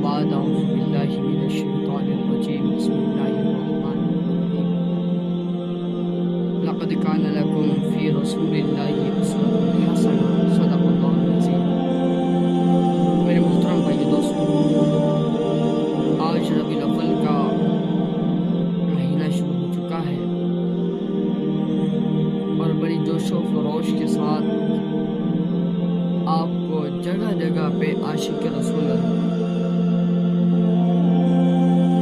بعد اعوذ باللہ من الشیطان الرجیم بسم اللہ الرحمن الرحیم لقد کان لکم فی رسول اللہ اسوۃ حسنہ صدق اللہ العظیم۔ میرے محترم بھائی دوستو، آج ربیع الاول کا مہینہ شروع ہو چکا ہے اور بڑی جوش و خروش کے ساتھ آپ کو جگہ جگہ پہ عاشق رسول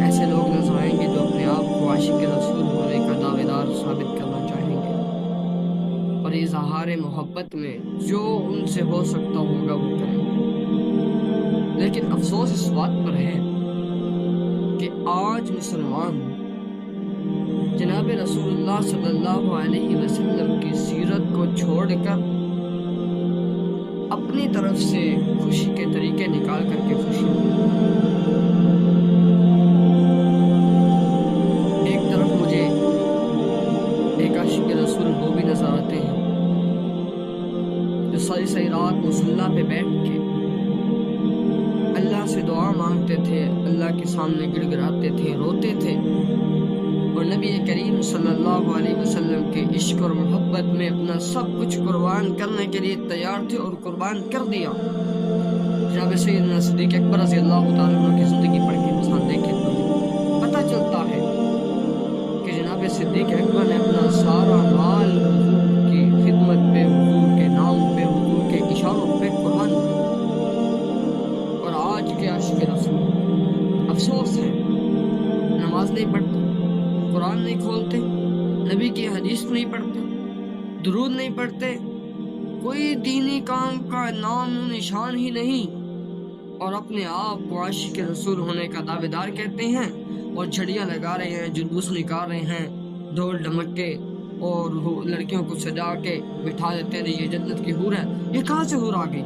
ایسے لوگ نظر آئیں گے جو اپنے آپ کو عاشق رسول ہونے کا دعوے دار ثابت کرنا چاہیں گے اور اظہار محبت میں جو ان سے ہو سکتا ہوگا وہ کریں گے۔ لیکن افسوس اس بات پر ہے کہ آج مسلمان جناب رسول اللہ صلی اللہ علیہ وسلم کی سیرت کو چھوڑ کر اپنی طرف سے خوشی کے طریقے نکال کر کے خوشی ایک طرف مجھے ایک عاشق رسول وہ بھی نظر آتے ہیں جو ساری ساری رات مصلی پہ بیٹھ کے اللہ سے دعا مانگتے تھے، اللہ کے سامنے گڑ گڑاتے تھے، روتے تھے اور نبی کریم صلی اللہ علیہ وسلم کے عشق اور محبت میں اپنا سب کچھ قربان کرنے کے لیے تیار تھے اور قربان کر دیا۔ جناب سیدنا صدیق اکبر رضی اللہ تعالیٰ عنہ کی زندگی پڑھ کے انسان دیکھے تو پتہ چلتا ہے کہ جناب صدیق اکبر نے اپنا سارا مال حضور کی خدمت پہ، حضور کے نام پہ، حضور کے اشاروں پہ قربان کیا۔ اور آج کے عاشق رسول افسوس ہے، نماز نہیں پڑھتے، قرآن نہیں کھولتے، نبی کی حدیث نہیں پڑھتے، درود نہیں پڑھتے، کوئی دینی کام کا نام و نشان ہی نہیں، اور اپنے آپ کو عاشق رسول ہونے کا دعوے دار کہتے ہیں اور جھڑیاں لگا رہے ہیں، جلوس نکال رہے ہیں، ڈھول ڈھمکے اور لڑکیوں کو سجا کے بٹھا دیتے ہیں یہ جنت کی حور ہے۔ یہ کہاں سے حور آ گئی؟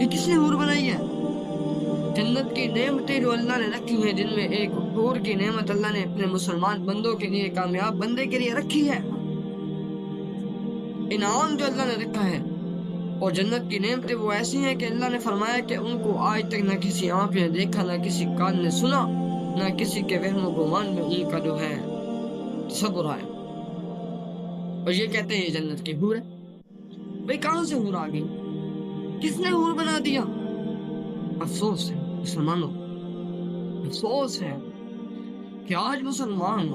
یہ کس نے حور بنائی ہے؟ جنت کی نعمتیں جو اللہ نے رکھی ہیں، جن میں ایک حور کی نعمت اللہ نے اپنے مسلمان بندوں کے لیے، کامیاب بندے کے لیے رکھی ہے، انعام جو اللہ نے رکھا ہے۔ اور جنت کی نعمتیں وہ ایسی ہیں کہ اللہ نے فرمایا کہ ان کو آج تک نہ کسی آنکھ نے دیکھا، نہ کسی کان نے سنا، نہ کسی کے وہم و گمان میں ان کا جو ہے تصور آیا، اور یہ کہتے ہیں یہ جنت کی حور ہے۔ بھئی کہاں سے حور آ گئی؟ کس نے حور بنا دیا؟ افسوس ہے مسلمانوں، افسوس ہے کہ آج مسلمان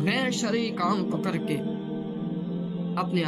غیر شرعی کام پکڑ کے اپنے